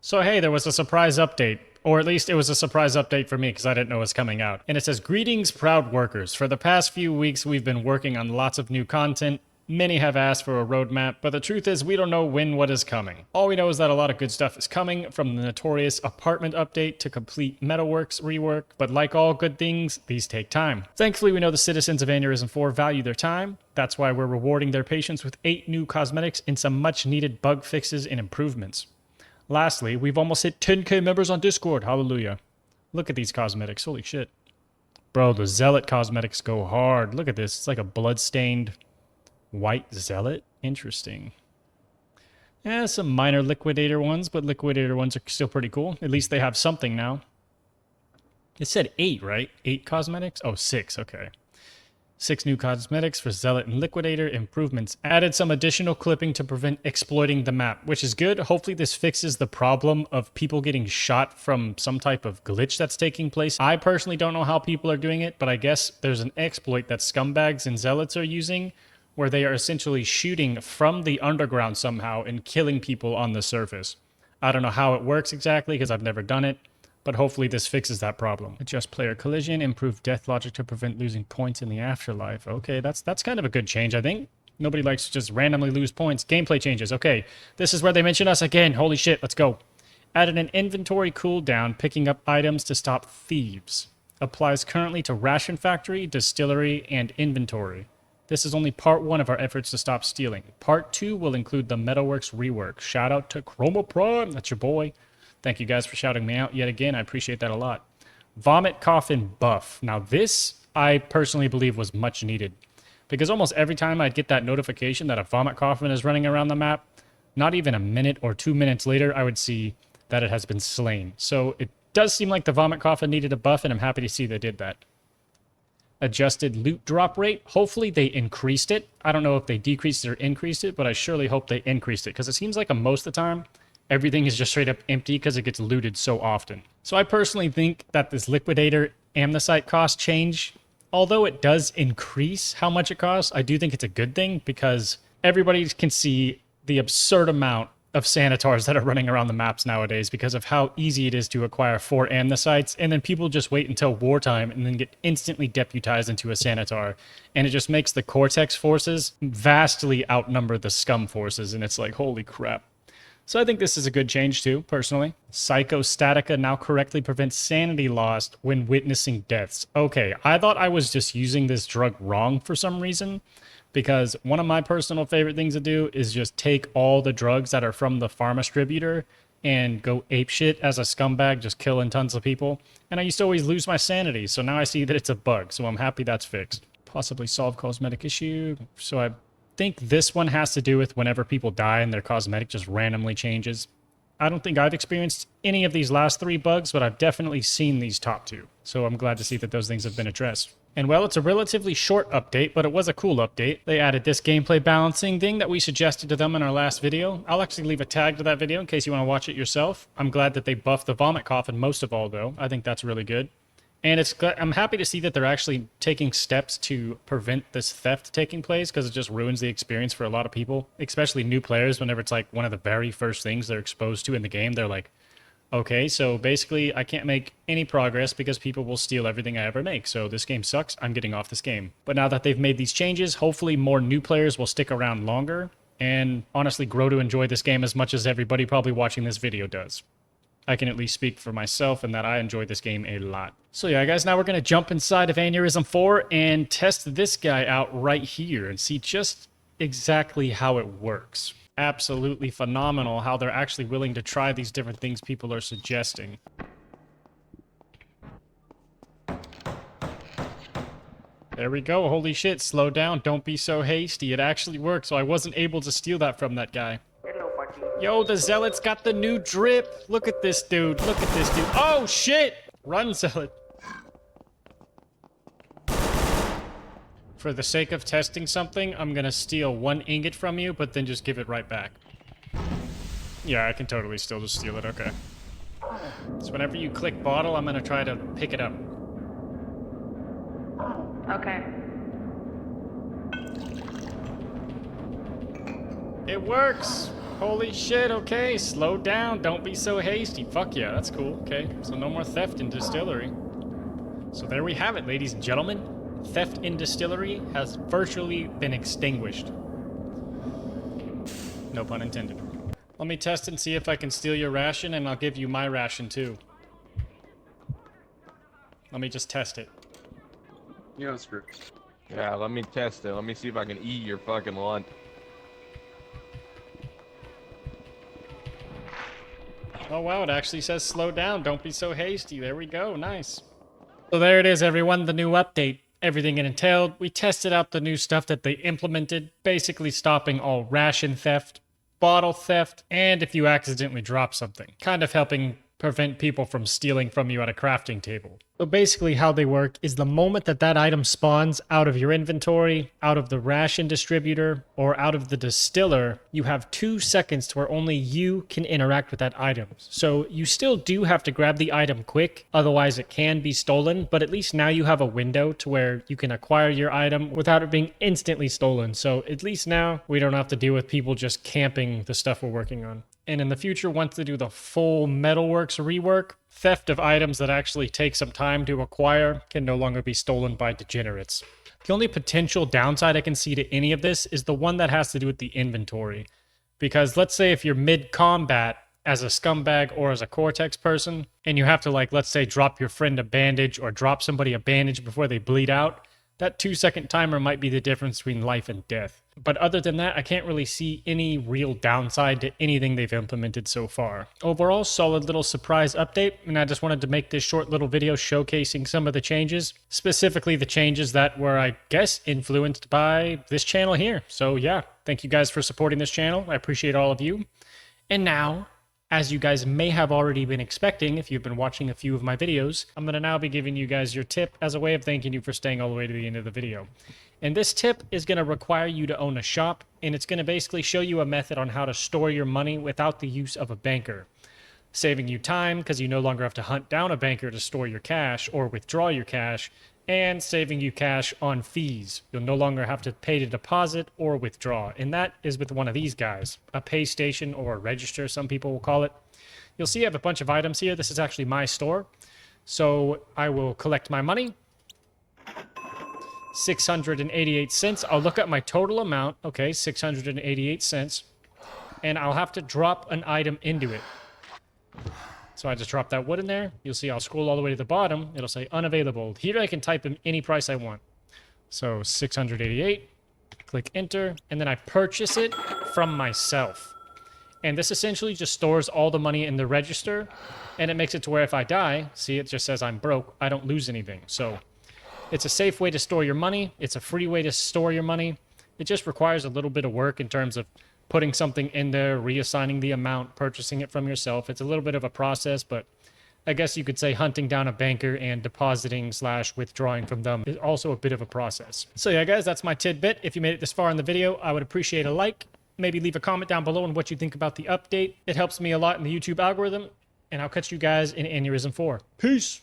So hey, there was a surprise update. Or at least it was a surprise update for me because I didn't know it was coming out. And it says, "Greetings, proud workers. For the past few weeks, we've been working on lots of new content. Many have asked for a roadmap, but the truth is we don't know when what is coming. All we know is that a lot of good stuff is coming, from the notorious apartment update to complete Metalworks rework, but like all good things, these take time. Thankfully, we know the citizens of Aneurysm 4 value their time. That's why we're rewarding their patience with 8 new cosmetics and some much needed bug fixes and improvements. Lastly, we've almost hit 10k members on Discord. Hallelujah. Look at these cosmetics. Holy shit. Bro, the Zealot cosmetics go hard. Look at this. It's like a blood-stained white Zealot. Interesting. Yeah, some minor Liquidator ones, but Liquidator ones are still pretty cool. At least they have something now. It said 8, right? 8 cosmetics? Oh, 6. Okay. 6 new cosmetics for Zealot and Liquidator. Improvements. Added some additional clipping to prevent exploiting the map, which is good. Hopefully this fixes the problem of people getting shot from some type of glitch that's taking place. I personally don't know how people are doing it, but I guess there's an exploit that scumbags and Zealots are using where they are essentially shooting from the underground somehow and killing people on the surface. I don't know how it works exactly because I've never done it, but hopefully this fixes that problem. Adjust player collision, improve death logic to prevent losing points in the afterlife. Okay, that's kind of a good change, I think. Nobody likes to just randomly lose points. Gameplay changes. Okay, this is where they mention us again. Holy shit, let's go. Added an inventory cooldown, picking up items to stop thieves. Applies currently to Ration Factory, Distillery, and Inventory. This is only part 1 of our efforts to stop stealing. Part 2 will include the Metalworks rework. Shout out to Chroma Prime, that's your boy. Thank you guys for shouting me out yet again. I appreciate that a lot. Vomit Coffin buff. Now this, I personally believe, was much needed. Because almost every time I'd get that notification that a Vomit Coffin is running around the map, not even a minute or 2 minutes later, I would see that it has been slain. So it does seem like the Vomit Coffin needed a buff, and I'm happy to see they did that. Adjusted loot drop rate. Hopefully they increased it. I don't know if they decreased it or increased it, but I surely hope they increased it. Because it seems like most of the time, everything is just straight up empty because it gets looted so often. So I personally think that this Liquidator Amnesite cost change, although it does increase how much it costs, I do think it's a good thing because everybody can see the absurd amount of Sanitars that are running around the maps nowadays because of how easy it is to acquire 4 Amnesites, and then people just wait until wartime and then get instantly deputized into a Sanitar, and it just makes the Cortex forces vastly outnumber the Scum forces, and it's like, holy crap. So I think this is a good change too, personally. Psychostatica now correctly prevents sanity lost when witnessing deaths. Okay, I thought I was just using this drug wrong for some reason, because one of my personal favorite things to do is just take all the drugs that are from the pharma distributor and go apeshit as a scumbag, just killing tons of people. And I used to always lose my sanity, so now I see that it's a bug, so I'm happy that's fixed. Possibly solve cosmetic issue. So I think this one has to do with whenever people die and their cosmetic just randomly changes. I don't think I've experienced any of these last 3 bugs, but I've definitely seen these top 2. So I'm glad to see that those things have been addressed. And well, it's a relatively short update, but it was a cool update. They added this gameplay balancing thing that we suggested to them in our last video. I'll actually leave a tag to that video in case you want to watch it yourself. I'm glad that they buffed the Vomit Coffin most of all, though. I think that's really good. And I'm happy to see that they're actually taking steps to prevent this theft taking place, because it just ruins the experience for a lot of people, especially new players. Whenever it's like one of the very first things they're exposed to in the game, they're like, okay, so basically I can't make any progress because people will steal everything I ever make. So this game sucks. I'm getting off this game. But now that they've made these changes, hopefully more new players will stick around longer and honestly grow to enjoy this game as much as everybody probably watching this video does. I can at least speak for myself and that I enjoy this game a lot. So yeah, guys, now we're going to jump inside of Aneurysm 4 and test this guy out right here and see just exactly how it works. Absolutely phenomenal how they're actually willing to try these different things people are suggesting. There we go. Holy shit, slow down. Don't be so hasty. It actually worked, so I wasn't able to steal that from that guy. Yo, the Zealot's got the new drip. Look at this dude. Look at this dude. Oh, shit! Run, Zealot. For the sake of testing something, I'm gonna steal 1 ingot from you, but then just give it right back. Yeah, I can totally still just steal it. Okay. So whenever you click bottle, I'm gonna try to pick it up. Okay. It works! Holy shit, okay, slow down, don't be so hasty. Fuck yeah, that's cool, okay. So no more theft in distillery. So there we have it, ladies and gentlemen. Theft in distillery has virtually been extinguished. No pun intended. Let me test and see if I can steal your ration, and I'll give you my ration too. Let me just test it. Yeah, that's great. Yeah, let me test it. Let me see if I can eat your fucking lunch. Oh wow, it actually says slow down, don't be so hasty. There we go, nice. So there it is, everyone, the new update. Everything it entailed. We tested out the new stuff that they implemented, basically stopping all ration theft, bottle theft, and if you accidentally drop something, kind of helping prevent people from stealing from you at a crafting table. So basically how they work is the moment that that item spawns out of your inventory, out of the ration distributor, or out of the distiller, you have 2 seconds to where only you can interact with that item. So you still do have to grab the item quick, otherwise it can be stolen, but at least now you have a window to where you can acquire your item without it being instantly stolen. So at least now we don't have to deal with people just camping the stuff we're working on. And in the future, once they do the full Metalworks rework, theft of items that actually take some time to acquire can no longer be stolen by degenerates. The only potential downside I can see to any of this is the one that has to do with the inventory. Because let's say if you're mid-combat as a scumbag or as a Cortex person, and you have to, like, let's say drop your friend a bandage or drop somebody a bandage before they bleed out, that 2-second timer might be the difference between life and death. But other than that, I can't really see any real downside to anything they've implemented so far. Overall, solid little surprise update, and I just wanted to make this short little video showcasing some of the changes, specifically the changes that were, I guess, influenced by this channel here. So yeah, thank you guys for supporting this channel. I appreciate all of you. And now, as you guys may have already been expecting if you've been watching a few of my videos, I'm going to now be giving you guys your tip as a way of thanking you for staying all the way to the end of the video. And this tip is going to require you to own a shop, and it's going to basically show you a method on how to store your money without the use of a banker. Saving you time because you no longer have to hunt down a banker to store your cash or withdraw your cash, and saving you cash on fees. You'll no longer have to pay to deposit or withdraw, and that is with one of these guys, a pay station or a register, some people will call it. You'll see I have a bunch of items here. This is actually my store. So I will collect my money, 688 cents. I'll look at my total amount, okay, 688 cents, and I'll have to drop an item into it. So I just drop that wood in there. You'll see I'll scroll all the way to the bottom. It'll say unavailable. Here I can type in any price I want. So 688, click enter, and then I purchase it from myself. And this essentially just stores all the money in the register, and it makes it to where if I die, see, it just says I'm broke, I don't lose anything. So it's a safe way to store your money. It's a free way to store your money. It just requires a little bit of work in terms of putting something in there, reassigning the amount, purchasing it from yourself. It's a little bit of a process, but I guess you could say hunting down a banker and depositing / withdrawing from them is also a bit of a process. So yeah, guys, that's my tidbit. If you made it this far in the video, I would appreciate a like. Maybe leave a comment down below on what you think about the update. It helps me a lot in the YouTube algorithm, and I'll catch you guys in Aneurysm 4. Peace!